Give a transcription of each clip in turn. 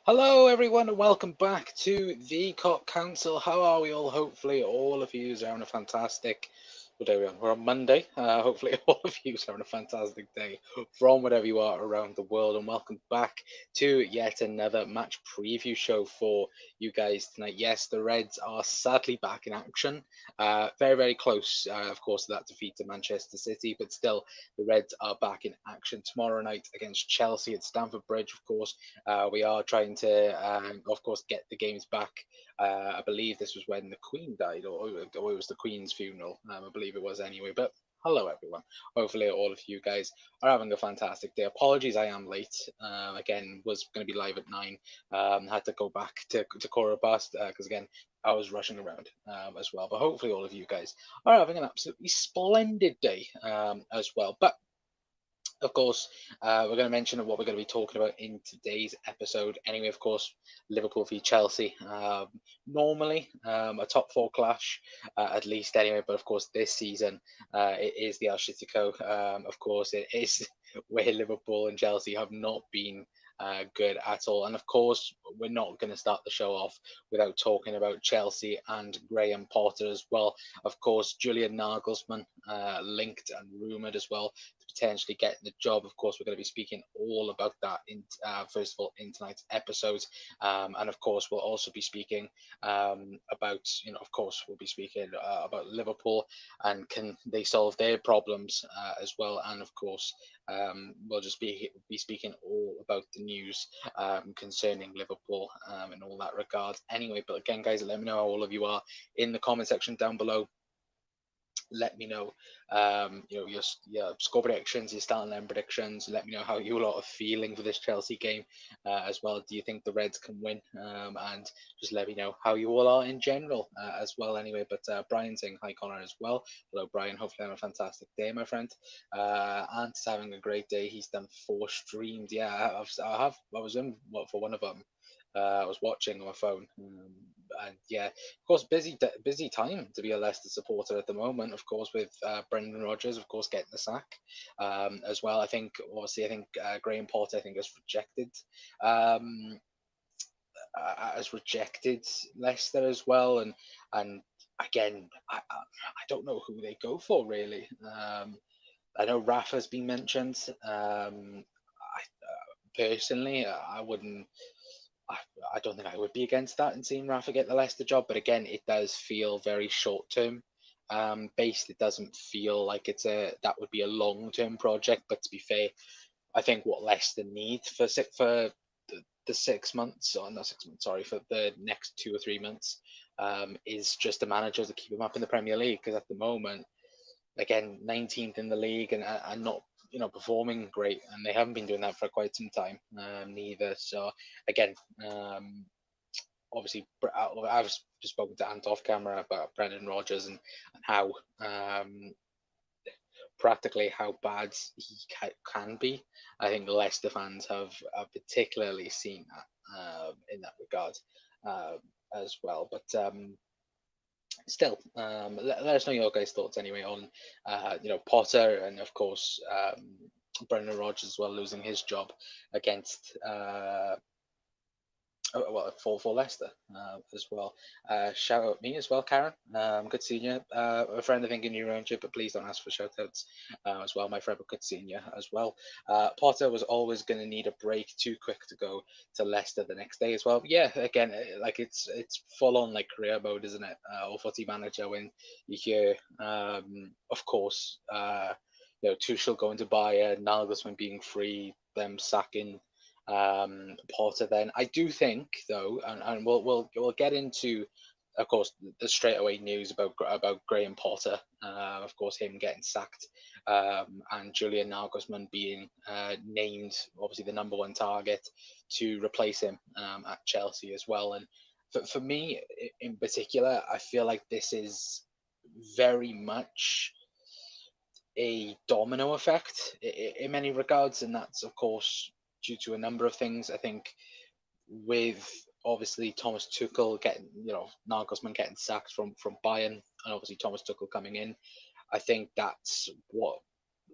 Hello, everyone, and welcome back to the Cop Council. How are we all? Hopefully, all of you are having a fantastic. What day are we on? We're on Monday. Hopefully, all of you are having a fantastic day from whatever you are around the world. And welcome back to yet another match preview show for you guys tonight. Yes, the Reds are sadly back in action. Very, very close, of course, to that defeat to Manchester City, but still, the Reds are back in action tomorrow night against Chelsea at Stamford Bridge, of course. We are trying to, of course, get the games back. I believe this was when the Queen died, or it was the Queen's funeral. I believe it was anyway. But hello, everyone. Hopefully, all of you guys are having a fantastic day. Apologies, I am late. Again, was going to be live at 9. Had to go back to Cora Bust because, again, I was rushing around as well. But hopefully, all of you guys are having an absolutely splendid day as well. But of course, we're going to mention what we're going to be talking about in today's episode. Anyway, of course, Liverpool v Chelsea. Normally, a top four clash, at least anyway. But of course, this season, it is the El Clasico. Of course, it is where Liverpool and Chelsea have not been good at all. And of course, we're not going to start the show off without talking about Chelsea and Graham Potter as well. Of course, Julian Nagelsmann linked and rumoured as well potentially getting the job. Of course, we're going to be speaking all about that in first of all in tonight's episode, and of course we'll also be speaking about of course we'll be speaking about Liverpool and can they solve their problems as well, and of course we'll just be speaking all about the news concerning Liverpool in all that regard. Anyway, but again, guys, let me know how all of you are in the comment section down below. Let me know, your score predictions, your starting line predictions. Let me know how you lot are feeling for this Chelsea game as well. Do you think the Reds can win? And just let me know how you all are in general as well. Anyway, but Brian saying hi, Connor, as well. Hello, Brian. Hopefully, having a fantastic day, my friend. Ant's having a great day. He's done 4 streams. Yeah, I was in for one of them. I was watching on my phone, and yeah, of course, busy time to be a Leicester supporter at the moment. Of course, with Brendan Rodgers, of course, getting the sack as well. I think, obviously, I think Graham Potter, I think, um, has rejected Leicester as well, and again, I don't know who they go for really. I know Rafa's been mentioned. Personally, I wouldn't. I, I don't think I would be against that and seeing Rafa get the Leicester job, but again, it does feel very short term based. It doesn't feel like that would be a long term project. But to be fair, I think what Leicester need for the 6 months, or not 6 months, sorry, for the next 2 or 3 months, is just a manager to keep them up in the Premier League. Because at the moment, again, 19th in the league and not performing great, and they haven't been doing that for quite some time neither. So again, obviously I've just spoken to Ant off camera about Brendan Rodgers and how practically how bad he can be. I think Leicester fans have particularly seen that in that regard uh, as well. But still, let us know your guys' thoughts anyway on Potter and of course Brendan Rodgers as well losing his job against well, for Leicester as well. Shout out me as well, Karen. Good seeing you. A friend, I think, in your own chip, but please don't ask for shout outs as well, my friend. But good seeing you as well. Potter was always going to need a break, too quick to go to Leicester the next day as well. Yeah, again, like it's full on like career mode, isn't it? Or footy manager when you hear, of course, Tuchel going to Bayern, Nagelsmann being free, them sacking Potter. Then I do think though, and we'll get into, of course, the straightaway news about Graham Potter. Of course, him getting sacked, and Julian Nagelsmann being named, obviously the number one target to replace him at Chelsea as well. And for me in particular, I feel like this is very much a domino effect in many regards, and that's of course due to a number of things. I think with obviously Thomas Tuchel getting, Nagelsmann getting sacked from Bayern, and obviously Thomas Tuchel coming in, I think that's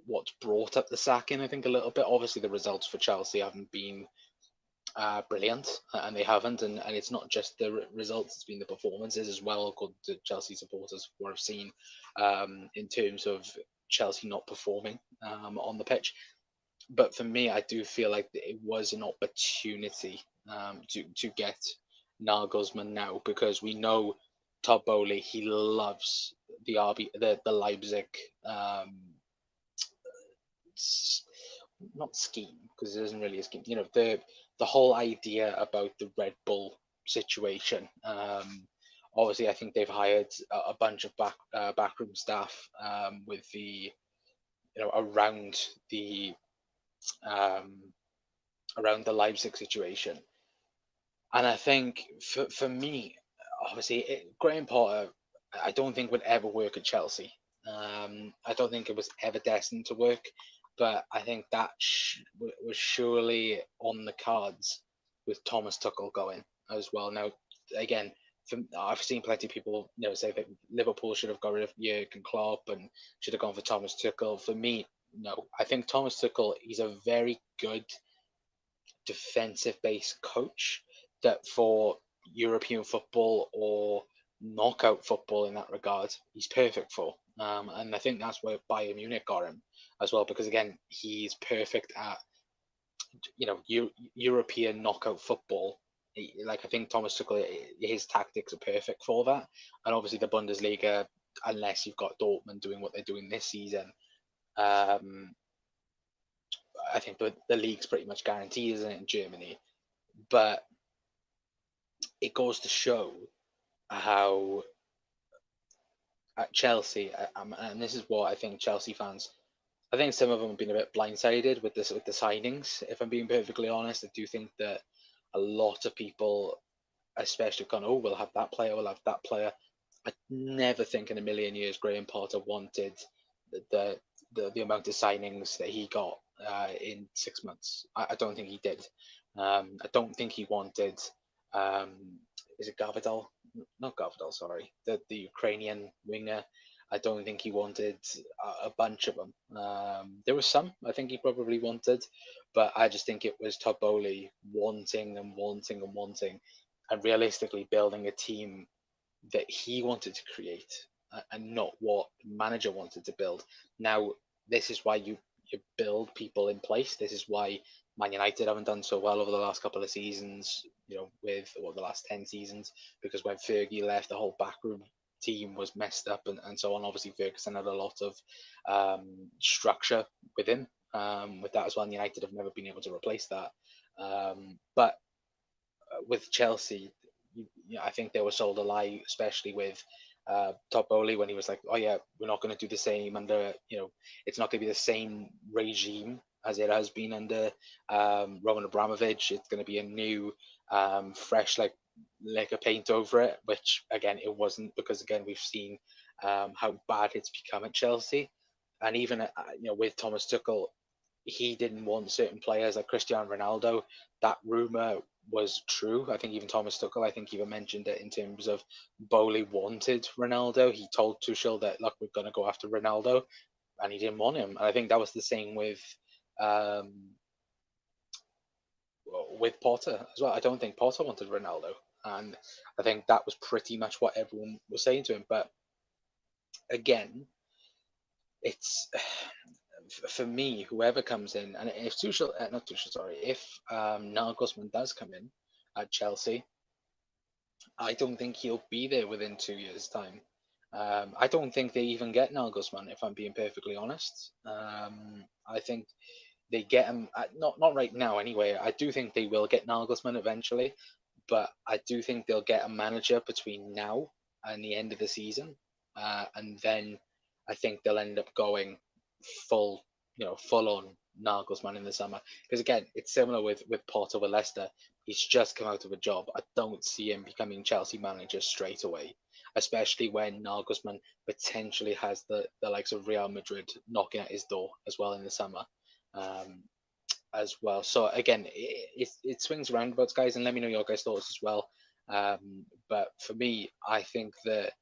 what's brought up the sacking. I think a little bit. Obviously, the results for Chelsea haven't been brilliant, and they haven't. And it's not just the results; it's been the performances as well, according to Chelsea supporters, what I've seen in terms of Chelsea not performing on the pitch. But for me, I do feel like it was an opportunity to get Nagelsmann now, because we know Todd Bowley, he loves the Leipzig s- not scheme, because it isn't really a scheme. The whole idea about the Red Bull situation. Obviously, I think they've hired a bunch of backroom staff with the around the um, around the Leipzig situation. And I think for me, obviously, Graham Potter, I don't think would ever work at Chelsea. I don't think it was ever destined to work, but I think that was surely on the cards with Thomas Tuchel going as well. Now, again, I've seen plenty of people say that Liverpool should have got rid of Jurgen Klopp and should have gone for Thomas Tuchel. For me, no. I think Thomas Tuchel, he's a very good defensive based coach that for European football or knockout football in that regard, he's perfect for. And I think that's where Bayern Munich got him as well, because again, he's perfect at European knockout football. Like, I think Thomas Tuchel, his tactics are perfect for that, and obviously the Bundesliga, unless you've got Dortmund doing what they're doing this season, um, I think the league's pretty much guaranteed, isn't it, in Germany? But it goes to show how at Chelsea, and this is what I think Chelsea fans, I think some of them have been a bit blindsided with this with the signings. If I'm being perfectly honest, I do think that a lot of people, especially, have gone, "Oh, we'll have that player, we'll have that player." I never think in a million years Graham Potter wanted the the amount of signings that he got in 6 months. I don't think he did. I don't think he wanted. Is it Gavadal? Not Gavadal, sorry. The Ukrainian winger. I don't think he wanted a bunch of them. There were some I think he probably wanted, but I just think it was Todd Bowley wanting and wanting and wanting, and realistically building a team that he wanted to create, and not what the manager wanted to build. Now, this is why you build people in place. This is why Man United haven't done so well over the last couple of seasons, with the last 10 seasons, because when Fergie left, the whole backroom team was messed up, and so on. Obviously, Ferguson had a lot of structure within with that as well, and United have never been able to replace that. But with Chelsea, I think they were sold a lie, especially with Todd Bowley, when he was like, "Oh yeah, we're not going to do the same under, it's not going to be the same regime as it has been under Roman Abramovich. It's going to be a new, fresh lick of paint over it." Which again, it wasn't, because again, we've seen how bad it's become at Chelsea, and even with Thomas Tuchel, he didn't want certain players like Cristiano Ronaldo. That rumor was true. I think even Thomas Tuchel, I think, even mentioned it in terms of Bowley wanted Ronaldo. He told Tuchel that, look, we're going to go after Ronaldo, and he didn't want him. And I think that was the same um, with Potter as well. I don't think Potter wanted Ronaldo, and I think that was pretty much what everyone was saying to him. But again, it's for me, whoever comes in, and if Tuchel, not Tuchel, sorry, if Nagelsmann does come in at Chelsea, I don't think he'll be there within 2 years' time. I don't think they even get Nagelsmann, if I'm being perfectly honest. I think they get him, not right now anyway. I do think they will get Nagelsmann eventually, but I do think they'll get a manager between now and the end of the season, and then I think they'll end up going full, full on Nagelsmann in the summer. Because again, it's similar with Potter with Leicester. He's just come out of a job. I don't see him becoming Chelsea manager straight away, especially when Nagelsmann potentially has the likes of Real Madrid knocking at his door as well in the summer. Um, as well. So again, it swings roundabouts, guys, and let me know your guys' thoughts as well. But for me, I think that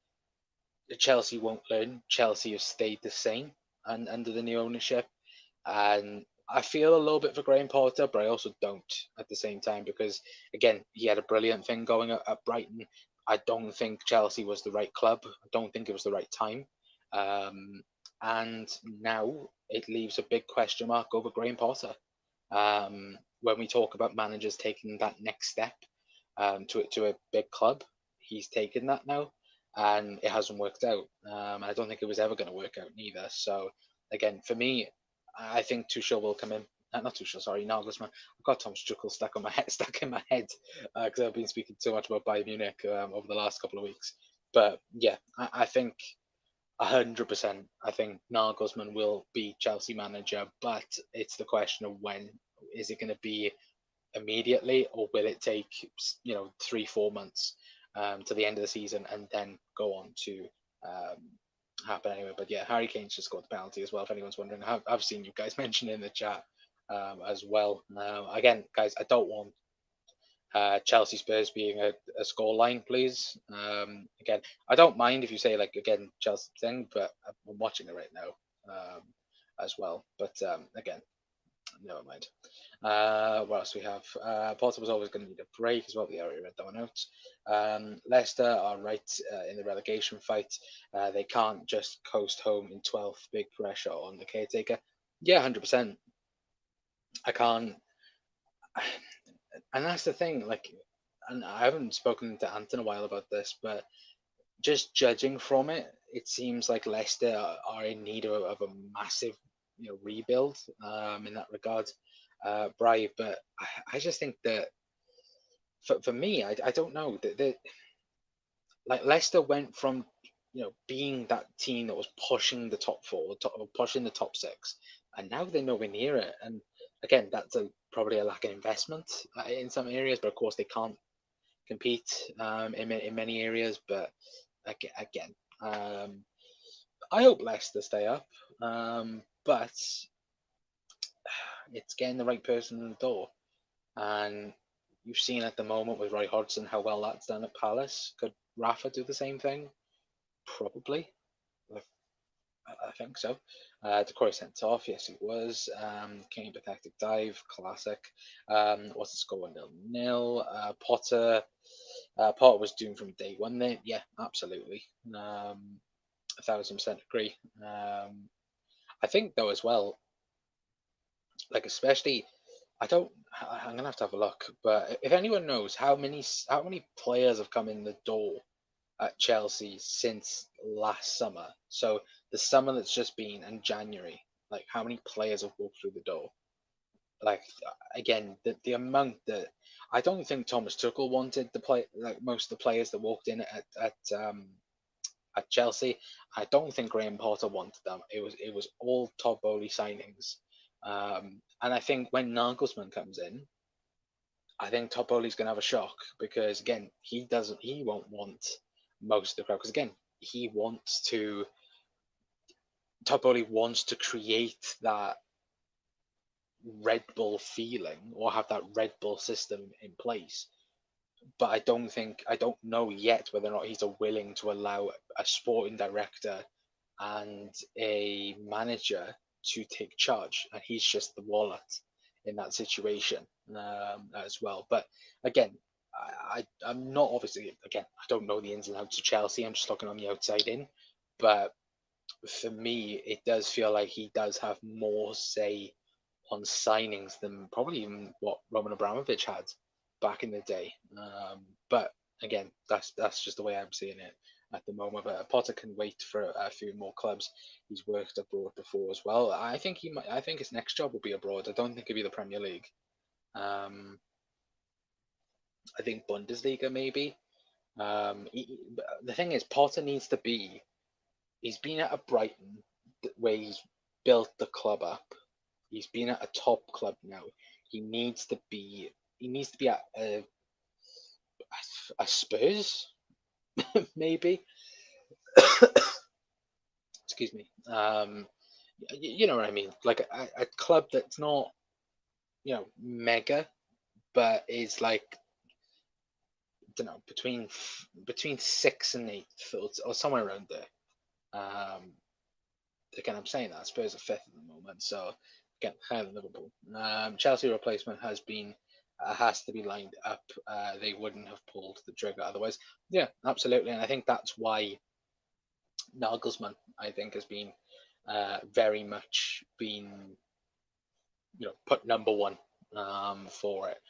Chelsea won't learn. Chelsea have stayed the same and under the new ownership, and I feel a little bit for Graham Potter, but I also don't at the same time because again, he had a brilliant thing going at Brighton. I don't think Chelsea was the right club. I don't think it was the right time. Um, and now it leaves a big question mark over Graham Potter. When we talk about managers taking that next step to a big club, he's taken that now, and it hasn't worked out. I don't think it was ever going to work out neither. So again, for me, I think Tuchel will come in. Not Tuchel, sorry, Nagelsmann. I've got Thomas Tuchel stuck on my head, stuck in my head because I've been speaking so much about Bayern Munich over the last couple of weeks. But yeah, I think 100%. I think Nagelsmann will be Chelsea manager, but it's the question of when. Is it going to be immediately, or will it take 3-4 months to the end of the season and then go on to um, happen anyway? But yeah, Harry Kane's just scored the penalty as well. If anyone's wondering, I've seen you guys mention it in the chat as well. Again, guys, I don't want Chelsea Spurs being a score line, please. Again, I don't mind if you say like again Chelsea thing, but I'm watching it right now as well. But again, never mind. What else we have? Potter was always going to need a break as well. The area read that one out. Leicester are right in the relegation fight. They can't just coast home in 12th. Big pressure on the caretaker. Yeah, 100%. I can't. And that's the thing. Like, and I haven't spoken to Ant in a while about this, but just judging from it, it seems like Leicester are in need of a massive, rebuild in that regard, Bri. But I just think that for me, I don't know that like Leicester went from being that team that was pushing the top four, pushing the top six, and now they're nowhere near it. And again, that's probably a lack of investment in some areas, but of course they can't compete in many areas. But again, I hope Leicester stay up, but it's getting the right person in the door. And you've seen at the moment with Roy Hodgson how well that's done at Palace. Could Rafa do the same thing? Probably. I think so. Decore sent off, yes, he was. King Pathetic Dive, classic. What's the score? 0-0. Potter was doomed from day one there. Yeah, absolutely. 1,000% agree. I think though as well, like especially, I'm gonna have to have a look, but if anyone knows how many players have come in the door at Chelsea since last summer, so the summer that's just been and January, like how many players have walked through the door? Like again, the amount that I don't think Thomas Tuchel wanted the play like most of the players that walked in at Chelsea. I don't think Graham Potter wanted them. It was all Todd Bowley signings, and I think when Nagelsmann comes in, I think Todd Bowley's going to have a shock because again, he won't want most of the crowd because again, he wants to. Todd Bowley wants to create that Red Bull feeling or have that Red Bull system in place. But I don't know yet whether or not he's willing to allow a sporting director and a manager to take charge, and he's just the wallet in that situation as well. But again, I'm not obviously again I don't know the ins and outs of Chelsea. I'm just looking on the outside in, but for me, it does feel like he does have more say on signings than probably even what Roman Abramovich had back in the day. But again, that's just the way I'm seeing it at the moment. But Potter can wait for a few more clubs. He's worked abroad before as well. I think he might. I think his next job will be abroad. I don't think it'll be the Premier League. Um, I think Bundesliga maybe. The thing is, Potter needs to be. He's been at a Brighton where he's built the club up. He's been at a top club now. He needs to be. He needs to be at a Spurs, maybe. Excuse me. You know what I mean? Like a club that's not, mega, but is like, I don't know, between sixth and eighth or somewhere around there. Again, I'm saying that Spurs are fifth at the moment, so again higher than Liverpool. Chelsea replacement has to be lined up. They wouldn't have pulled the trigger otherwise. Yeah, absolutely, and I think that's why Nagelsmann, I think, has been very much been put number one for it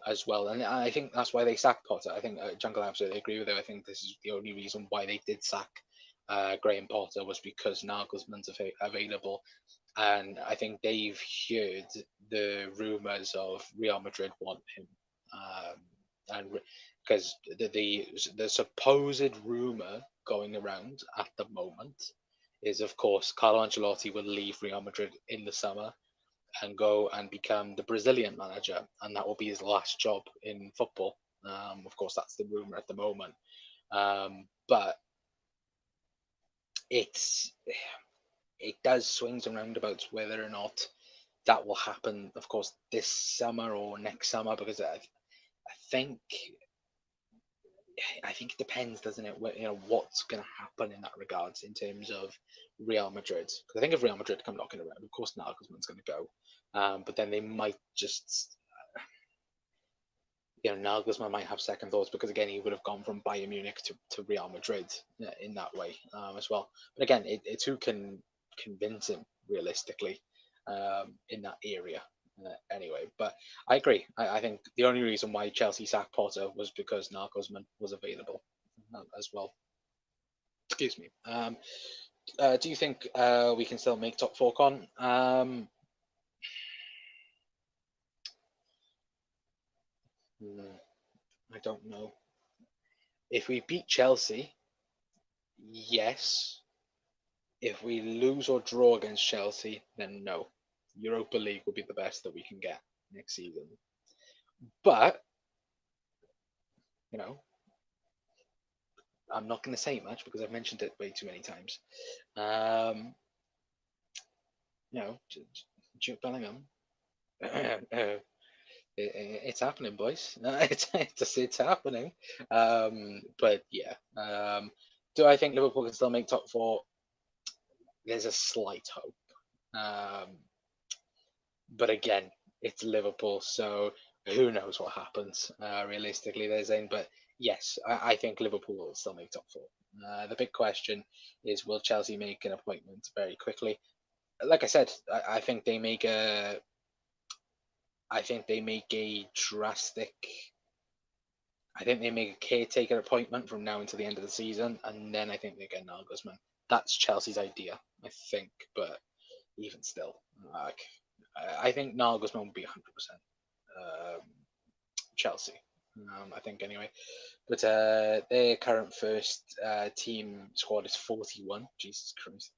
as well, and I think that's why they sacked Potter. I think Jungle absolutely agree with it. I think this is the only reason why they did sack Graham Potter was because Nagelsmann's available, and I think they've heard the rumors of Real Madrid want him, and because the supposed rumor going around at the moment is, of course, Carlo Ancelotti will leave Real Madrid in the summer and go and become the Brazilian manager, and that will be his last job in football. Of course, that's the rumor at the moment, but it's it does swings and roundabouts whether or not that will happen. Of course, this summer or next summer, because think I think it depends, doesn't it? What's going to happen in that regards in terms of Real Madrid. Because I think if Real Madrid come knocking around, of course Nagelsmann's going to go, but then they might just, Nagelsmann might have second thoughts because again he would have gone from Bayern Munich to Real Madrid in that way as well. But again, it's who can convince him realistically in that area. Anyway, but I agree. I think the only reason why Chelsea sacked Potter was because Nagelsmann was available as well. Excuse me. Do you think we can still make top four, Con? I don't know. If we beat Chelsea, yes. If we lose or draw against Chelsea, then no. Europa League will be the best that we can get next season. But, I'm not going to say much because I've mentioned it way too many times. Jude Bellingham. It's happening, boys. It's happening. But yeah. Do I think Liverpool can still make top four? There's a slight hope. But again, it's Liverpool, so who knows what happens realistically. But yes, I think Liverpool will still make top four. The big question is, will Chelsea make an appointment very quickly? Like I said, I think they make a drastic. I think they make a caretaker appointment from now until the end of the season, and then I think they get Nagelsmann. That's Chelsea's idea, I think. But even still, I think Nagelsmann will be 100% Chelsea. I think anyway. But their current first team squad is 41. Jesus Christ.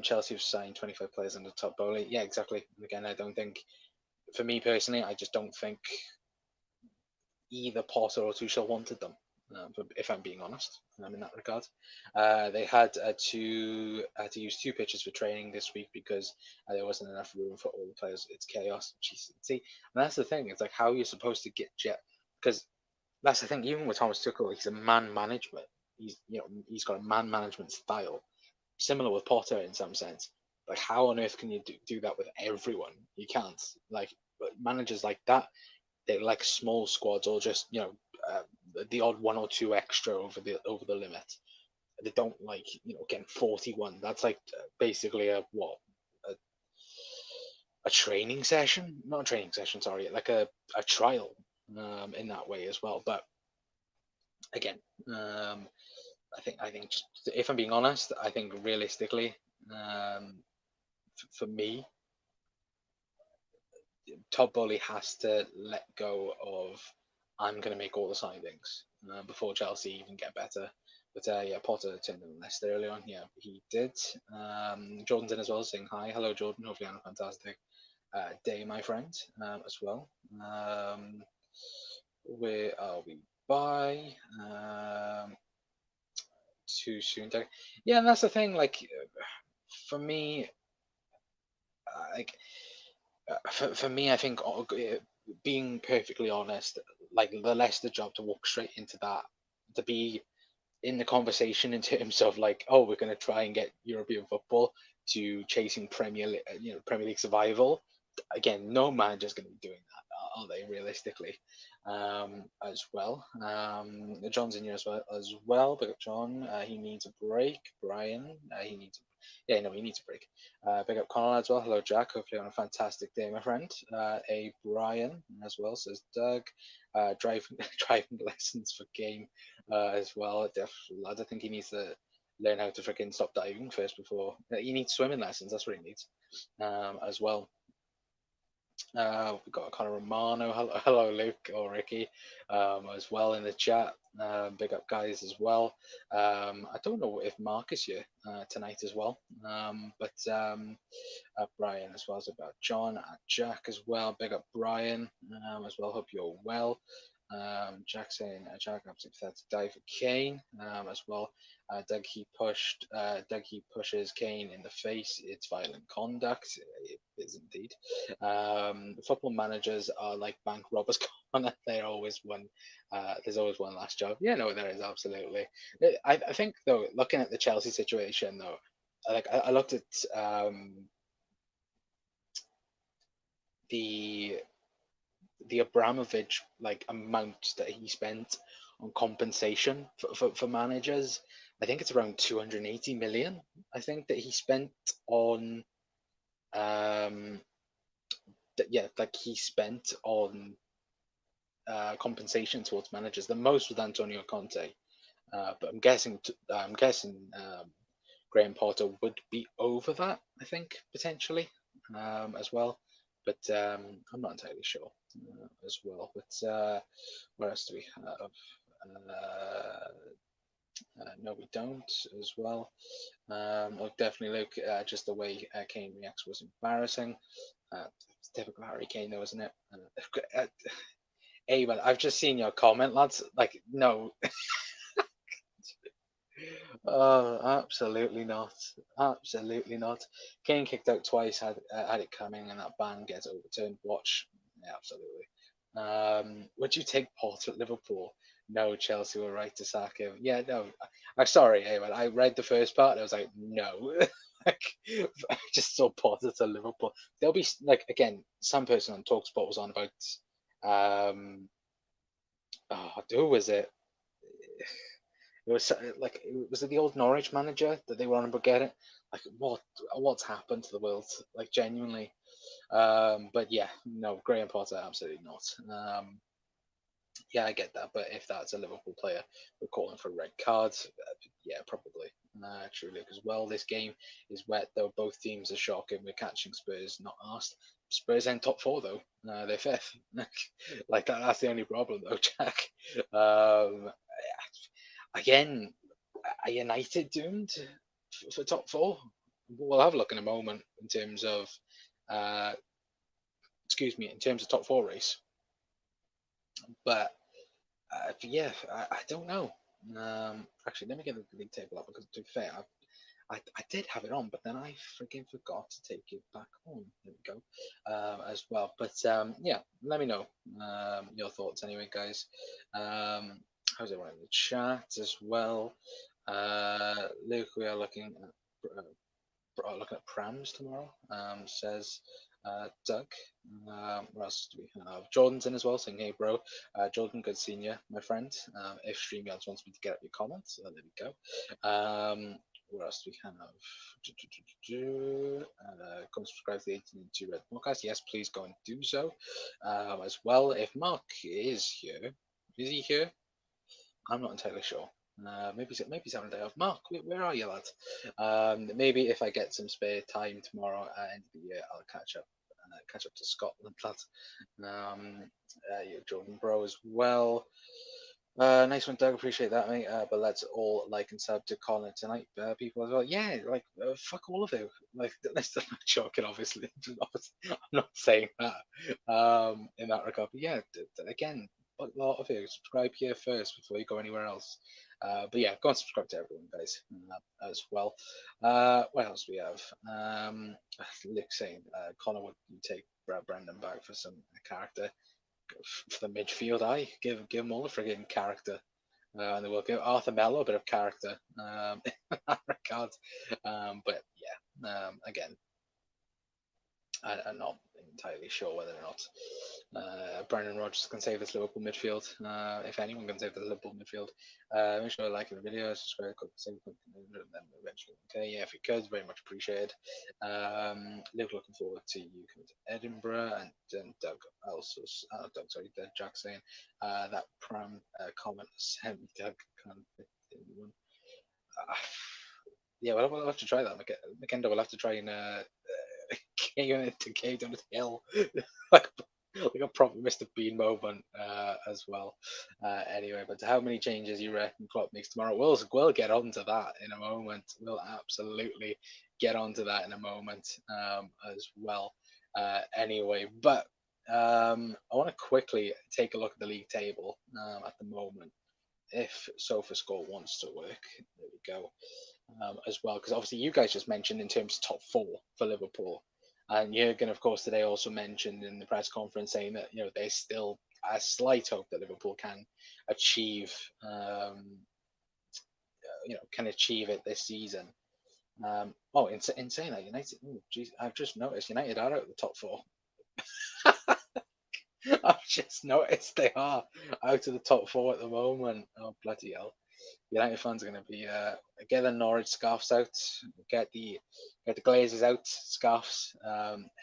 Chelsea have signed 25 players under Todd Bowley. Yeah, exactly. Again, I don't think, for me personally, I just don't think either Potter or Tuchel wanted them. If I'm being honest, in that regard, they had to use two pitches for training this week because there wasn't enough room for all the players. It's chaos. Jeez. See, and that's the thing. It's like how you're supposed to get because that's the thing. Even with Thomas Tuchel, he's a man management. He's got a man management style, similar with Potter in some sense. Like, how on earth can you do that with everyone? You can't. Like, managers like that, they like small squads or just the odd one or two extra over the limit. They don't like getting 41. That's like basically a training session, not a training session, sorry, like a trial in that way as well. But again, I think just if I'm being honest, I think realistically, for me, Todd Bowley has to let go of I'm going to make all the signings before Chelsea even get better. But yeah, Potter turned in Leicester early on. Yeah, he did. Jordan's in as well, saying hi. Hello, Jordan. Hopefully, you're having a fantastic day, my friend, as well. Where are we? Bye. Too soon. Yeah, and that's the thing. Like, for me, like for me, I think being perfectly honest, like the Leicester job to walk straight into that, to be in the conversation in terms of like, oh, we're going to try and get European football. to chasing Premier League survival. Again, no manager's going to be doing that, are they? Realistically, as well. John's in here as well. Big up John. He needs a break. Brian. He needs. Yeah, no, he needs a break. Big up Connell as well. Hello, Jack. Hopefully on a fantastic day, my friend. A Brian as well, says Doug. Driving driving lessons for Kane as well. I don't think he needs to learn how to freaking stop diving first before he needs swimming lessons. That's what he needs as well. We've got Connor Romano. Hello, Luke or Ricky, as well in the chat. Big up, guys, as well. I don't know if Mark is here tonight as well, but Brian as well as about John, Jack as well. Big up Brian as well. Hope you're well. Jack saying Jack absolutely pathetic dive for Kane as well. Doug he pushes Kane in the face. It's violent conduct. It is indeed. Football managers are like bank robbers. They're always one. There's always one last job. Yeah, no, there is absolutely. I think though, looking at the Chelsea situation though, like I looked at the Abramovich like amount that he spent on compensation for managers. I think it's around 280 million. I think that he spent on like he spent on compensation towards managers. The most with Antonio Conte, but I'm guessing Graham Potter would be over that. I think potentially as well, but I'm not entirely sure as well. But what else do we have? No, we don't as well. Look, definitely look. Just the way Kane reacts was embarrassing. It's typical Harry Kane, though, isn't it? Hey, man, I've just seen your comment, lads. Like, no, absolutely not. Absolutely not. Kane kicked out twice, had it coming, and that ban gets overturned. Watch. Yeah, absolutely. Would you take Potter at Liverpool? No, Chelsea were right to sack him. Yeah, no. I'm sorry, Eamon. I read the first part and I was like, no. Like, I just saw Potter to Liverpool. There'll be like again, some person on Talksport was on about who was it? It was like was it the old Norwich manager that they were on about getting? Like what's happened to the world? Like genuinely. But yeah, no, Graham Potter absolutely not. Yeah, I get that, but if that's a Liverpool player, we're calling for red cards. Yeah, probably. True, Luke, as well. This game is wet, though. Both teams are shocking. We're catching Spurs, not asked. Spurs ain't top four, though. They're fifth. Like that's the only problem, though, Jack. Um, Again, are United doomed for top four? We'll have a look in a moment in terms of, uh, in terms of top four race. But yeah, I don't know. Actually, let me get the league table up because to be fair, I did have it on, but then I freaking forgot to take it back on. There we go, as well. But yeah, let me know your thoughts anyway, guys. How's everyone in the chat as well? Luke, we are looking at prams tomorrow. Says Doug. What else do we have? Jordan's in as well, saying, "Hey, bro, Jordan, good seeing you, my friend. If StreamYards wants me to get up your comments, there we go. What else do we have? Come subscribe to the 18 Red Podcast. Yes, please go and do so. As well, if Mark is here, is he here? I'm not entirely sure. Maybe he's having a day off. Mark, where are you, lad? Maybe if I get some spare time tomorrow at the end of the year, I'll catch up to Scotland, lad. Jordan Bro as well. Nice one, Doug. Appreciate that, mate. But let's all like and sub to Colin tonight, people as well. Yeah, like fuck all of you. Like, that's not joking, obviously. I'm not saying that in that regard. But yeah, again, a lot of you subscribe here first before you go anywhere else. But yeah, go and subscribe to everyone, guys, as well. What else do we have? Luke saying Connor would take Brendan back for some character for the midfield. I give them all a frigging character. And they will give Arthur Mello a bit of character in that regard. But yeah, Again, I'm not entirely sure whether or not Brendan Rodgers can save this Liverpool midfield. If anyone can save the Liverpool midfield, make sure to like the video, subscribe, click the same button, and then eventually. Okay, yeah, if you could, very much appreciated. Looking forward to you coming to Edinburgh, and Doug also, Doug, sorry, Jack saying that pram comment sent me. Doug can't fit in one. Uh, yeah, well, we'll have to try that. Macendo will have to try and it to Kate on his hill, like like a proper Mr. Bean moment as well. Anyway, but how many changes you reckon Klopp makes tomorrow? We'll get onto that in a moment. We'll absolutely get onto that in a moment as well. Anyway, but I want to quickly take a look at the league table at the moment. If SofaScore wants to work, there we go as well, because obviously you guys just mentioned in terms of top four for Liverpool, and Jurgen, of course, today also mentioned in the press conference saying that there's still a slight hope that Liverpool can achieve, can achieve it this season. In saying that, United, geez, I've just noticed United are out of the top four. I've just noticed they are out of the top four at the moment. Oh bloody hell! United fans are going to be get the Norwich scarves out, get the Glazers out scarves.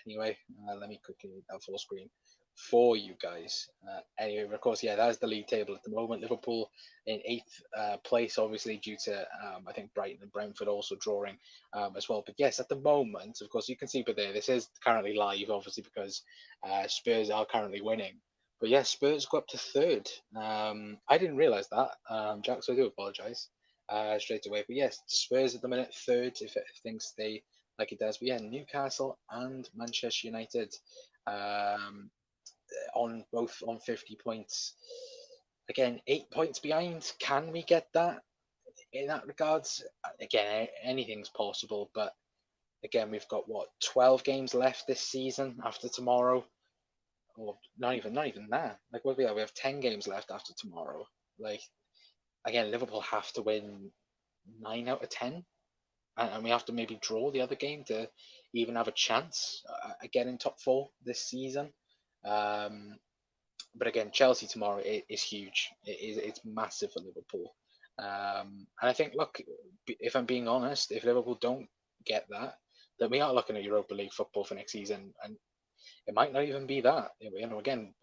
Anyway, let me quickly read that full screen for you guys. Anyway, of course, yeah, that's the league table at the moment. Liverpool in eighth place, obviously due to I think Brighton and Brentford also drawing as well. But yes, at the moment, of course, you can see, but there, this is currently live, obviously because Spurs are currently winning. But yeah, Spurs go up to third. I didn't realise that, Jack, so I do apologise straight away. But yes, Spurs at the minute third if things stay like it does. But yeah, Newcastle and Manchester United on both on 50 points. Again, 8 points behind. Can we get that in that regards? Again, anything's possible. But again, we've got what 12 games left this season after tomorrow or not even that. Like what we have 10 games left after tomorrow. Like again, Liverpool have to win 9 out of 10, and we have to maybe draw the other game to even have a chance at getting top four this season. Um, but again, Chelsea tomorrow is huge. It's massive for Liverpool. And I think, look, if I'm being honest, if Liverpool don't get that, then we are looking at Europa League football for next season, and it might not even be that. Again,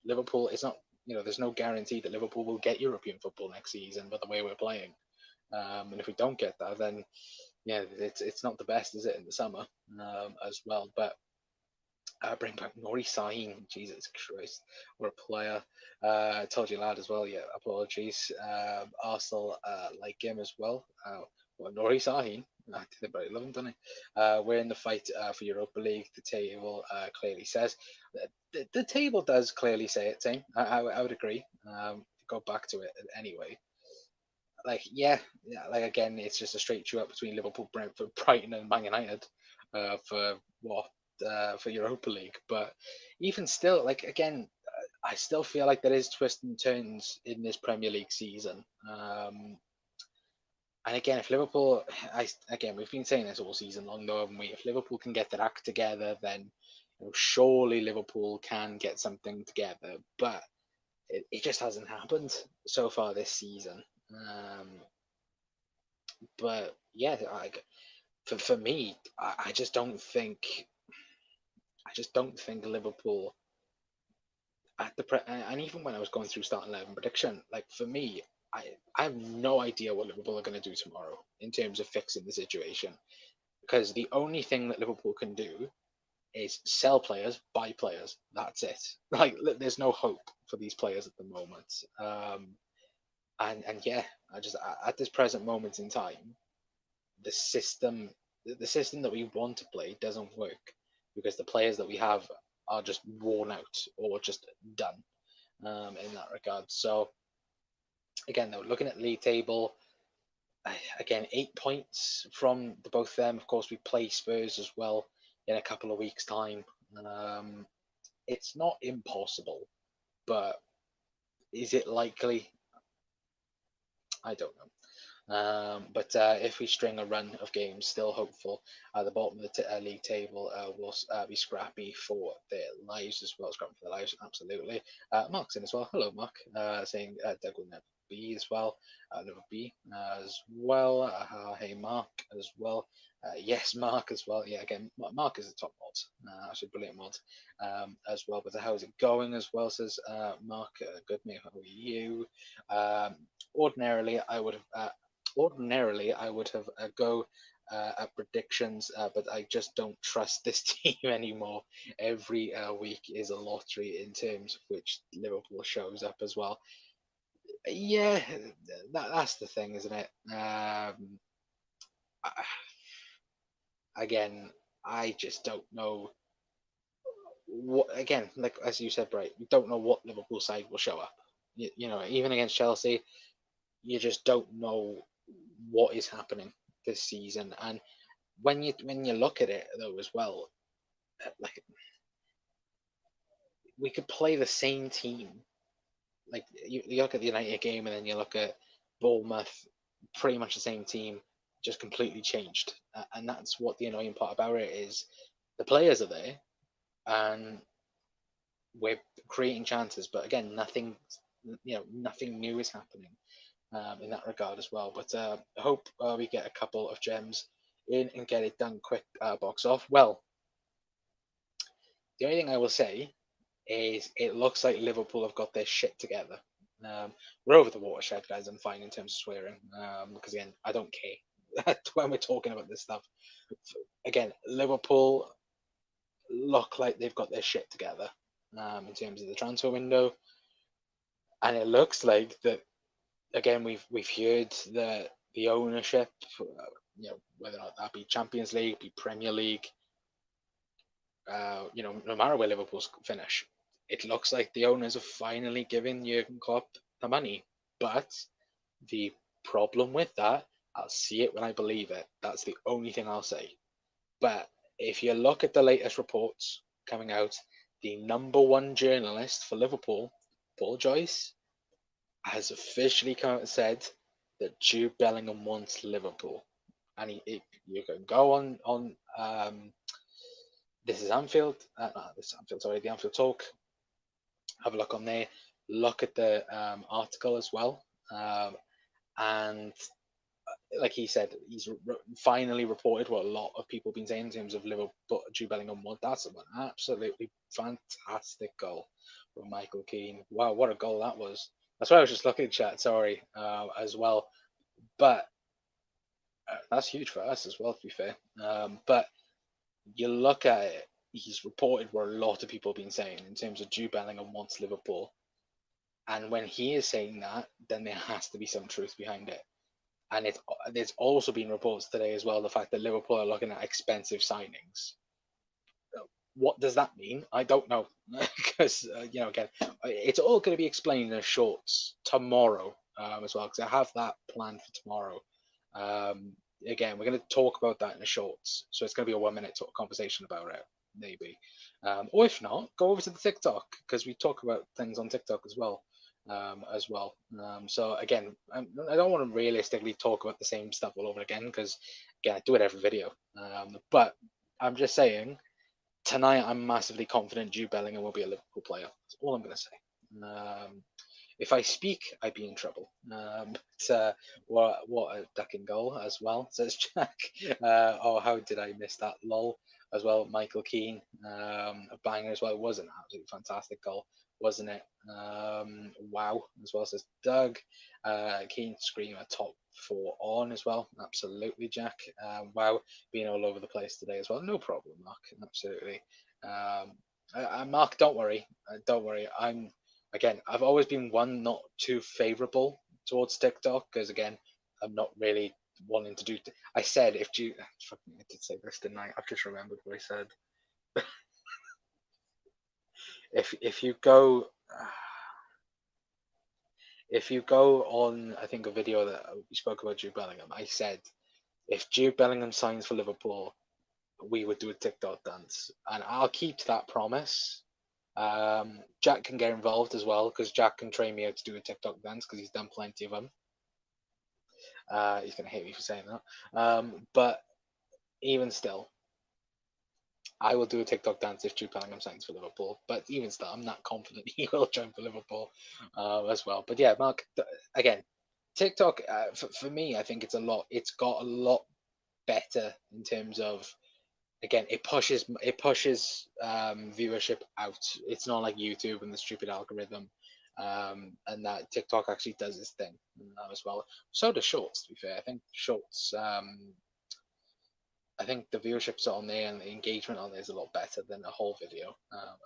Liverpool is not. There's no guarantee that Liverpool will get European football next season, by the way we're playing. And if we don't get that, then yeah, it's not the best, is it, in the summer as well? But bring back Nori Sahin, Jesus Christ, what a player! I told you, lad, as well. Yeah, apologies. Arsenal like him as well. Well, Nori Sahin, I think they probably love him, don't they? We're in the fight for Europa League. The table clearly says. The table does clearly say it, Tim. I would agree. Go back to it anyway. Like, yeah, like again, it's just a straight chew up between Liverpool, Brentford, Brighton, and Man United for what for Europa League. But even still, like again, I still feel like there is twists and turns in this Premier League season. And again, if Liverpool, we've been saying this all season long, though, haven't we? If Liverpool can get their act together, then surely Liverpool can get something together. But it just hasn't happened so far this season. But yeah, like for me, I just don't think Liverpool at the and even when I was going through starting 11 prediction, like for me, I have no idea what Liverpool are going to do tomorrow in terms of fixing the situation, because the only thing that Liverpool can do is sell players, buy players. That's it. Like there's no hope for these players at the moment. And yeah, I just at this present moment in time, the system that we want to play doesn't work because the players that we have are just worn out or just done in that regard. So again, though, looking at the league table, again 8 points from the both of them. Of course, we play Spurs as well in a couple of weeks' time. It's not impossible, but is it likely? I don't know. But if we string a run of games, still hopeful. At the bottom of the league table will be scrappy for their lives as well. Scrappy for their lives, absolutely. Mark's in as well. Hello, Mark. Saying Doug will never be as well. Never be as well. Hey, Mark as well. Yes, Mark as well. Yeah, again, Mark is a top mod. Actually, brilliant mod as well. But how's it going as well? Says Mark. Good, mate. How are you? Um, ordinarily, I would have go at predictions, but I just don't trust this team anymore. Every week is a lottery in terms of which Liverpool shows up as well. Yeah, that's the thing, isn't it? Again, I just don't know what. Again, like as you said, right, we don't know what Liverpool side will show up. You know, even against Chelsea, you just don't know what is happening this season. And when you look at it though as well, like we could play the same team. Like you look at the United game and then you look at Bournemouth, pretty much the same team, just completely changed. And that's what the annoying part about it is. The players are there, and we're creating chances, but again, nothing new is happening in that regard as well. But I hope we get a couple of gems in and get it done quick. Box off. Well, the only thing I will say is it looks like Liverpool have got their shit together. We're over the watershed, guys. I'm fine in terms of swearing because again, I don't care when we're talking about this stuff. Again, Liverpool look like they've got their shit together in terms of the transfer window, and it looks like that. Again, we've heard the ownership, whether or not that be Champions League, be Premier League, no matter where Liverpool's finish, it looks like the owners have finally given Jurgen Klopp the money. But the problem with that, I'll see it when I believe it. That's the only thing I'll say. But if you look at the latest reports coming out, the number one journalist for Liverpool, Paul Joyce, has officially come out and said that Jude Bellingham wants Liverpool. And you can go on this is Anfield. This is Anfield. Sorry, the Anfield Talk. Have a look on there. Look at the article as well. And like he said, he's finally reported what a lot of people have been saying in terms of Liverpool. Jude Bellingham won. That's an absolutely fantastic goal from Michael Keane. Wow, what a goal that was. That's why I was just looking at chat. Sorry, as well. But that's huge for us as well, to be fair. But you look at it, he's reported what a lot of people have been saying in terms of Jude Bellingham wants Liverpool. And when he is saying that, then there has to be some truth behind it. And there's also been reports today as well, the fact that Liverpool are looking at expensive signings. What does that mean? I don't know. Because, again, it's all going to be explained in the shorts tomorrow as well, because I have that planned for tomorrow. Again, we're going to talk about that in the shorts. So it's going to be a 1 minute conversation about it, maybe. Or if not, go over to the TikTok, because we talk about things on TikTok as well. So again, I don't want to realistically talk about the same stuff all over again, because again, I do it every video. But I'm just saying, tonight I'm massively confident Jude Bellingham will be a Liverpool player. That's all I'm going to say. If I speak, I'd be in trouble. What a ducking goal as well, says Jack. Oh, how did I miss that? Lol. As well, Michael Keane, a banger as well. It was an absolutely fantastic goal, wasn't it? Wow, as well, says Doug. Keane screamer top four on as well. Absolutely, Jack. Wow, being all over the place today as well. No problem, Mark. Absolutely. Mark, don't worry. Don't worry. I've always been one not too favourable towards TikTok because again, I'm not really wanting to do. I said if you, I did say this, didn't I? I've just remembered what I said. if you go, on, I think a video that we spoke about Jude Bellingham. I said if Jude Bellingham signs for Liverpool, we would do a TikTok dance, and I'll keep to that promise. Jack can get involved as well because Jack can train me how to do a TikTok dance because he's done plenty of them. He's going to hate me for saying that. But even still, I will do a TikTok dance if Jude Bellingham signs for Liverpool. But even still, I'm not confident he will join for Liverpool as well. But yeah, Mark, again, TikTok for me, I think it's got a lot better in terms of, again, it pushes viewership out. It's not like YouTube and the stupid algorithm, and that TikTok actually does its thing as well. So does Shorts. To be fair, I think Shorts. I think the viewerships on there and the engagement on there is a lot better than a whole video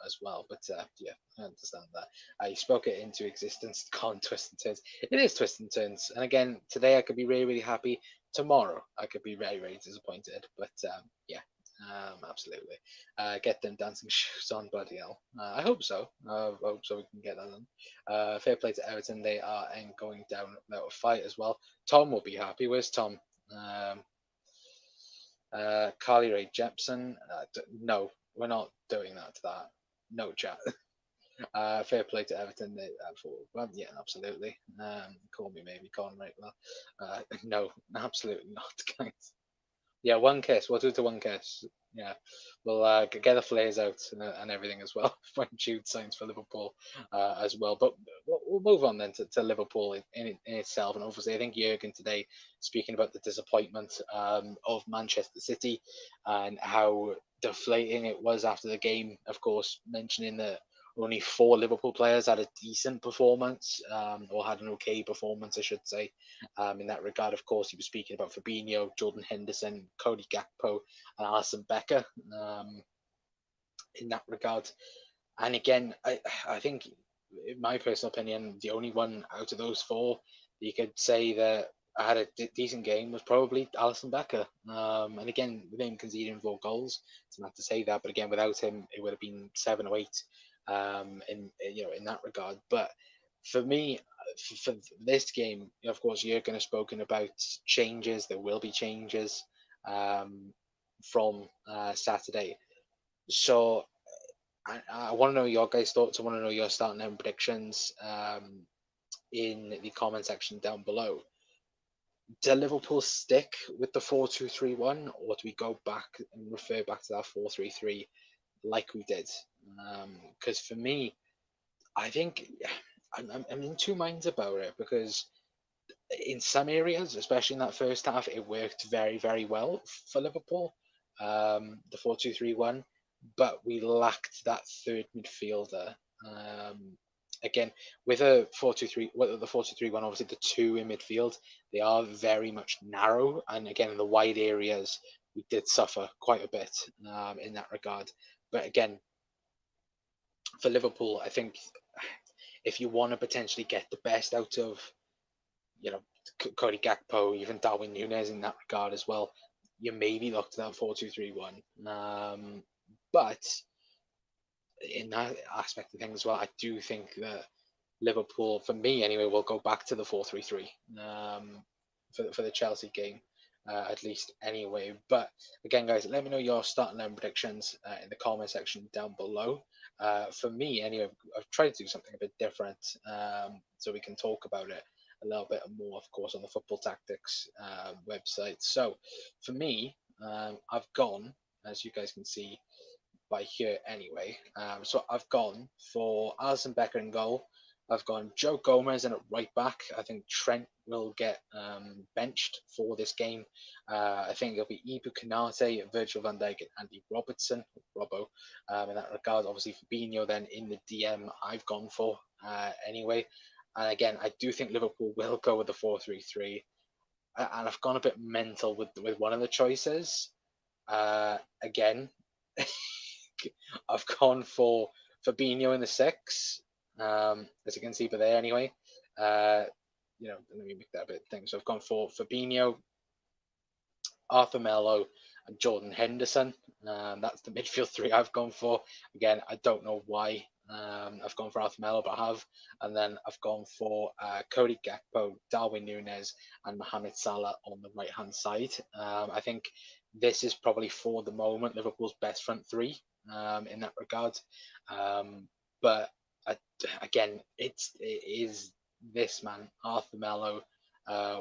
as well. But yeah, I understand that. I spoke it into existence. Can't twist and turns. It is twist and turns. And again, today I could be really, really happy. Tomorrow I could be very, very disappointed. But yeah, absolutely. Get them dancing shoes on, bloody hell. I hope so. I hope so. We can get that done. Fair play to Everton. They are going down without a fight as well. Tom will be happy. Where's Tom? Carly Rae Jepsen. No, we're not doing that to that. No chat. Fair play to Everton. Well, yeah, absolutely. Call me maybe Colin Raikler. No, absolutely not, guys. Yeah, one kiss. We'll do it to one kiss. Yeah, we'll get the flares out and everything as well when Jude signs for Liverpool as well. But we'll move on then to Liverpool in itself. And obviously, I think Jurgen today speaking about the disappointment of Manchester City and how deflating it was after the game. Of course, mentioning that only 4 Liverpool players had a decent performance or had an okay performance, I should say. In that regard, of course, he was speaking about Fabinho, Jordan Henderson, Cody Gakpo, and Alisson Becker in that regard. And again, I think, in my personal opinion, the only one out of those 4 you could say that had a decent game was probably Alisson Becker. And again, with him conceding 4 goals, it's not to say that, but again, without him, it would have been 7 or 8 in that regard. But for me, for this game, of course, Jurgen has spoken about changes. There will be changes from Saturday. So I want to know your guys' thoughts. I want to know your starting and predictions in the comment section down below. Do Liverpool stick with the 4-2-3-1, or do we go back and refer back to that 4-3-3 like we did? Because for me, I think I'm in 2 minds about it, because in some areas, especially in that first half, it worked very, very well for Liverpool, the 4-2-3-1, but we lacked that third midfielder. Again, with a 4-2-3, well, the 4-2-3-1, obviously the 2 in midfield, they are very much narrow, and again, in the wide areas, we did suffer quite a bit in that regard. But again, for Liverpool, I think if you want to potentially get the best out of, Cody Gakpo, even Darwin Núñez in that regard as well, you maybe look to that 4-2-3-1. But in that aspect of things as well, I do think that Liverpool, for me anyway, will go back to the 4-3-3 for the Chelsea game. At least anyway. But again, guys, let me know your starting line predictions in the comment section down below. For me, anyway, I've tried to do something a bit different so we can talk about it a little bit more, of course, on the Football Tactics website. So for me, I've gone, as you guys can see by here anyway. So I've gone for Alisson Becker in goal. I've gone Joe Gomez in at right back. I think Trent will get benched for this game. I think it'll be Ibu Konate, Virgil van Dijk, and Andy Robertson, Robbo. In that regard, obviously Fabinho then in the DM I've gone for anyway. And again, I do think Liverpool will go with the 4-3-3. And I've gone a bit mental with one of the choices. Again, I've gone for Fabinho in the 6. As you can see by there anyway. Let me make that a bit thing. So I've gone for Fabinho, Arthur Melo, and Jordan Henderson. That's the midfield 3 I've gone for. Again, I don't know why I've gone for Arthur Melo, but I have. And then I've gone for Cody Gakpo, Darwin Núñez, and Mohamed Salah on the right-hand side. I think this is probably, for the moment, Liverpool's best front 3 in that regard. But again, it is this man, Arthur Melo,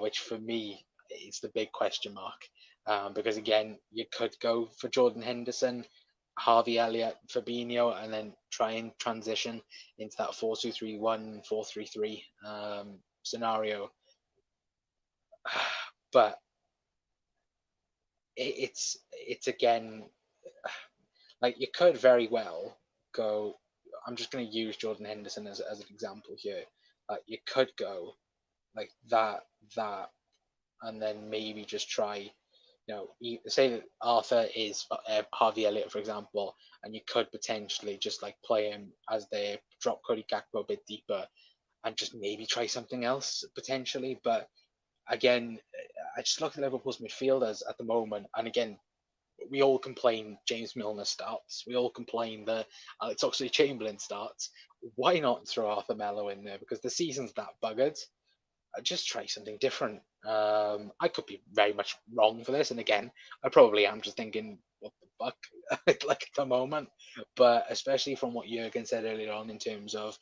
which for me, it's the big question mark. Because again, you could go for Jordan Henderson, Harvey Elliott, Fabinho, and then try and transition into that 4-2-3-1, 4-3-3 scenario. But it's again, like, you could very well go. I'm just going to use Jordan Henderson as an example here. Like, you could go like that, and then maybe just try. Say that Arthur is Harvey Elliott, for example, and you could potentially just like play him as they drop Cody Gakpo a bit deeper, and just maybe try something else potentially. But again, I just look at Liverpool's midfielders at the moment, and again, we all complain James Milner starts. We all complain that Alex Oxlade-Chamberlain starts. Why not throw Arthur Melo in there? Because the season's that buggered. Just try something different. I could be very much wrong for this, and again, I probably am just thinking, what the fuck, like at the moment. But especially from what Jurgen said earlier on, in terms of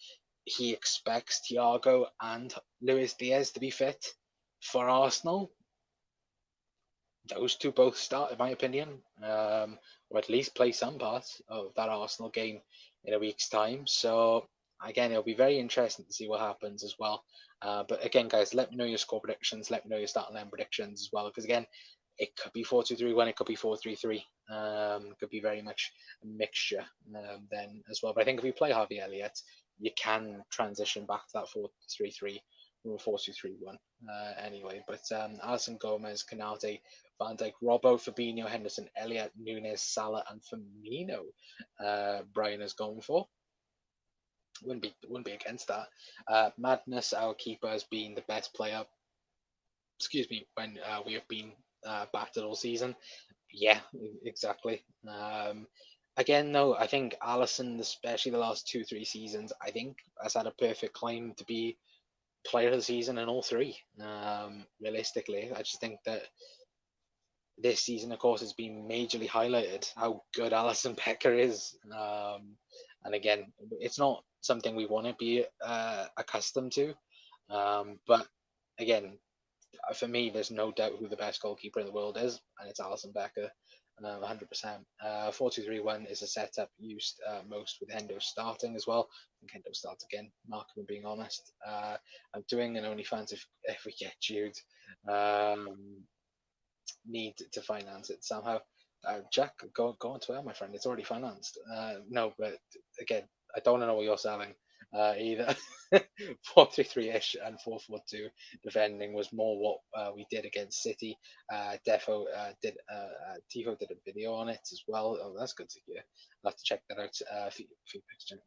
he expects Thiago and Luis Diaz to be fit for Arsenal. Those two both start, in my opinion, or at least play some parts of that Arsenal game in a week's time. So again, it'll be very interesting to see what happens as well. But again, guys, let me know your score predictions. Let me know your starting line predictions as well, because again, it could be 4-2-3-1, it could be 4-3-3. Could be very much a mixture then as well. But I think if we play Harvey Elliott, you can transition back to that 4-3-3 from a 4-2-3-1 anyway. But Alisson, Gomez, Canate, Van Dijk, Robbo, Fabinho, Henderson, Elliott, Nunes, Salah, and Firmino. Brian has gone for. Wouldn't be against that. Madness, our keeper, has been the best player. Excuse me, when we have been battered all season. Yeah, exactly. Again, though, I think Alisson, especially the last 2-3 seasons, I think has had a perfect claim to be player of the season in all three. Realistically, I just think that this season, of course, has been majorly highlighted how good Alisson Becker is. And again, it's not something we want to be accustomed to. But again, for me, there's no doubt who the best goalkeeper in the world is, and it's Alisson Becker, 100%. 4-2-3-1 is a setup used most with Hendo starting as well. I think Hendo starts again, Mark, if I'm being honest. I'm doing an OnlyFans if we get Jude. Need to finance it somehow. Jack, go on Twitter, my friend. It's already financed. No, but again, I don't know what you're selling either. 4-3-3-ish and 4-4-2 defending was more what we did against City. Defo Tifo did a video on it as well. Oh, that's good to hear. I'll have to check that out.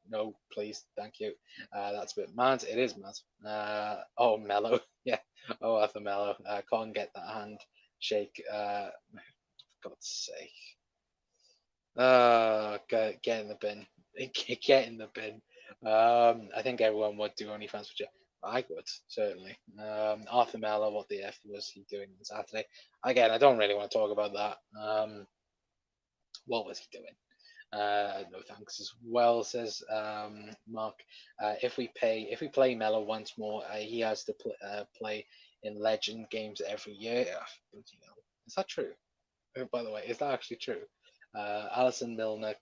No, please, thank you. That's a bit mad. It is mad. Oh, Mello. Yeah. Oh, Arthur Mello. Can't get that hand shake. For God's sake. Get in the bin. Get in the bin. I think everyone would do OnlyFans for Jeff. I would, certainly. Arthur Mello, what the F was he doing on Saturday? Again, I don't really want to talk about that. What was he doing? No thanks as well, says Mark. If we play Mello once more, he has to play in legend games every year. Is that true? By the way, is that actually true? Alisson, Milner,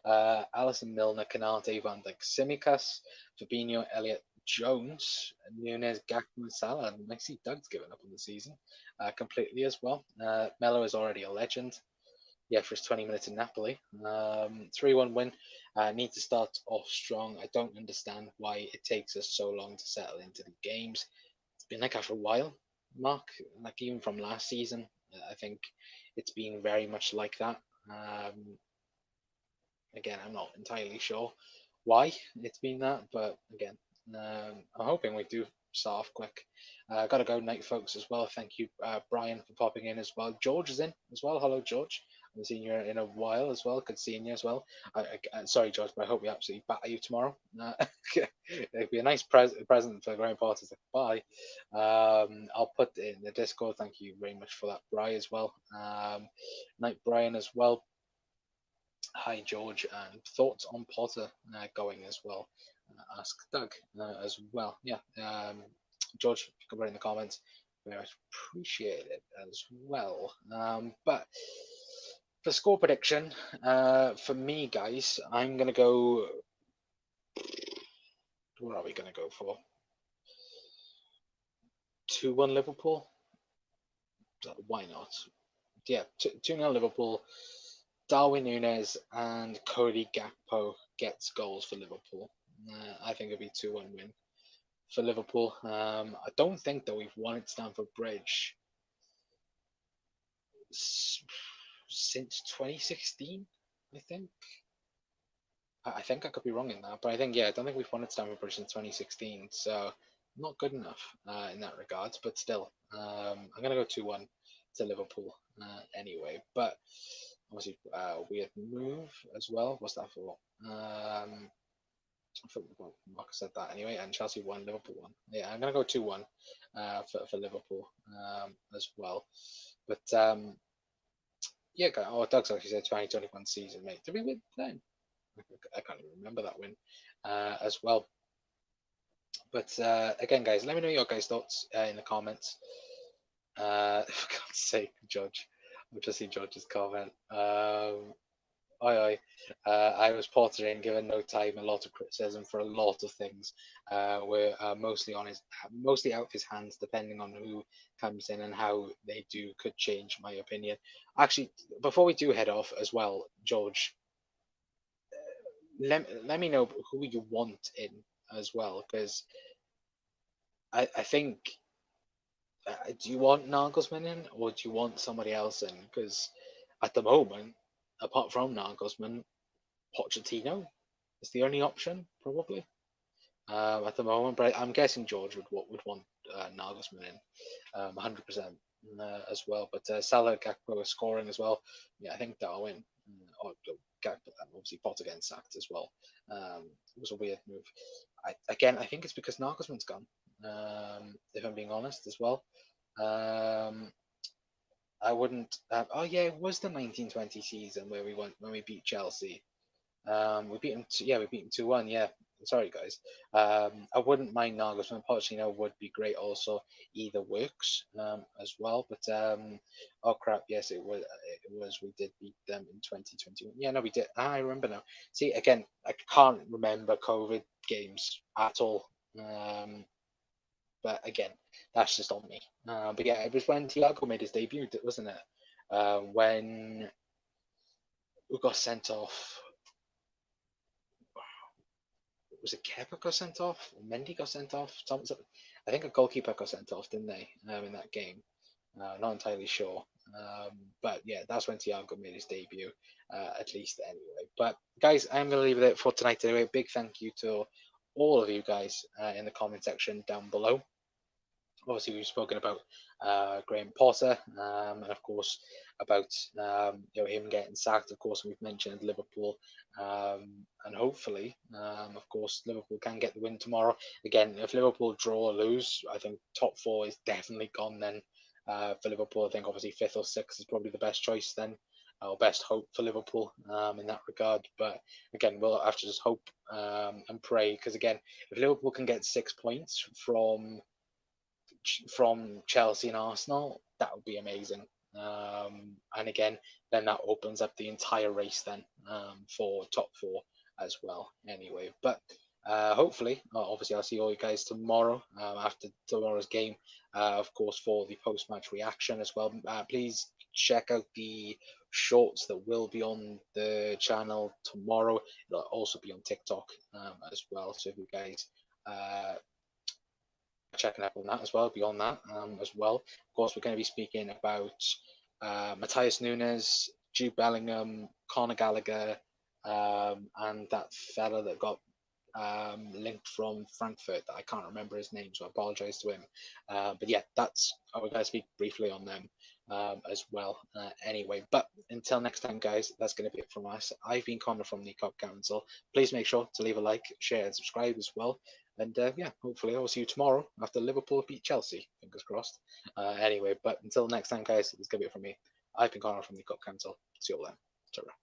Alisson, Milner, Canate, Van Dijk, Simicas, Fabinho, Elliott, Jones, Nunes, Gakpo, Salah. And I see Doug's given up on the season completely as well. Mello is already a legend. Yeah, for his 20 minutes in Napoli. 3-1 win. Need to start off strong. I don't understand why it takes us so long to settle into the games. It's been like that for a while, Mark. Like even from last season, I think it's been very much like that. Again, I'm not entirely sure why it's been that, but again, I'm hoping we do start off quick. Gotta go night, folks, as well. Thank you, Brian, for popping in as well. George is in as well. Hello, George. I haven't seen you in a while as well. Good seeing you as well. Sorry, George, but I hope we absolutely batter you tomorrow. It'd be a nice present for Graham Potter's. Bye. I'll put it in the Discord. Thank you very much for that, Brian, as well. Night, Brian, as well. Hi, George, and thoughts on Potter going as well. Ask Doug as well. Yeah, George, if you can put in the comments. very much appreciate it as well. But for score prediction, for me, guys, I'm gonna go. What are we gonna go for? 2-1 Liverpool. Why not? Yeah, 2-0 Liverpool. Darwin Núñez and Cody Gakpo gets goals for Liverpool. I think it'll be 2-1 win for Liverpool. I don't think that we've won at Stamford Bridge since 2016. I think. I think I could be wrong in that, but I think, yeah, I don't think we've won at Stamford Bridge since 2016. So not good enough in that regards. But still, I'm gonna go 2-1 to Liverpool anyway. But obviously, weird move as well. What's that for? Mark said that anyway, and Chelsea won, Liverpool won. Yeah, I'm gonna go 2-1 for Liverpool as well. But yeah, Doug's actually said 2021 season, mate. Did we win then? I can't even remember that win as well. But again, guys, let me know your guys' thoughts in the comments. For God's sake, Judge. I've just seen Judge's comment. Aye, I was pottering, given no time, a lot of criticism for a lot of things. Were mostly mostly out of his hands, depending on who comes in and how they do could change my opinion. Actually, before we do head off as well, George, let me know who you want in as well, because I think do you want Nagelsmann in or do you want somebody else in? Because at the moment, apart from Nagelsmann, Pochettino is the only option probably at the moment. But I'm guessing George would want Nagelsmann in 100% as well. But Salah, Gakpo is scoring as well. Yeah, I think Darwin or Gakpo, obviously Potter getting sacked as well. It was a weird move. I think it's because Nagelsmann's gone. If I'm being honest as well. I wouldn't. Oh yeah, it was the 1920 season where we went when we beat Chelsea. We beat them. Yeah, we beat them 2-1. Yeah, sorry guys. I wouldn't mind Nagelsmann. Pochettino would be great. Also, either works as well. But oh crap, yes, it was. It was. We did beat them in 2021. Yeah, no, we did. I remember now. See, again, I can't remember COVID games at all. But again, that's just on me. But yeah, it was when Thiago made his debut, wasn't it? When we got sent off. Was it Kepa got sent off? Mendy got sent off? I think a goalkeeper got sent off, didn't they, in that game? Not entirely sure. But yeah, that's when Thiago made his debut, at least anyway. But guys, I'm going to leave it for tonight anyway. Big thank you to all of you guys in the comment section down below. Obviously, we've spoken about Graham Potter, and of course about him getting sacked. Of course, we've mentioned Liverpool, and hopefully, of course, Liverpool can get the win tomorrow. Again, if Liverpool draw or lose, I think top four is definitely gone. Then for Liverpool, I think obviously fifth or sixth is probably the best choice then. Or best hope for Liverpool in that regard. But again, we'll have to just hope and pray, because again, if Liverpool can get 6 points from Chelsea and Arsenal, that would be amazing. And again, then that opens up the entire race then for top four as well. Anyway, but hopefully, obviously, I'll see all you guys tomorrow after tomorrow's game. Of course, for the post-match reaction as well. Please check out the shorts that will be on the channel tomorrow. It'll also be on TikTok as well. So if you guys checking up on that as well, beyond that as well. Of course, we're going to be speaking about Matthias Nunes, Jude Bellingham, Conor Gallagher, and that fella that got linked from Frankfurt that I can't remember his name, so I apologise to him. But yeah, we're going to speak briefly on them as well. Anyway, but until next time, guys, that's going to be it from us. I've been Connor from the COP Council. Please make sure to leave a like, share, and subscribe as well. And yeah, hopefully I'll see you tomorrow after Liverpool beat Chelsea. Fingers crossed. Anyway, but until next time, guys, it's going to be it from me. I've been Connor from the COP Council. See you all then. Ta-ra.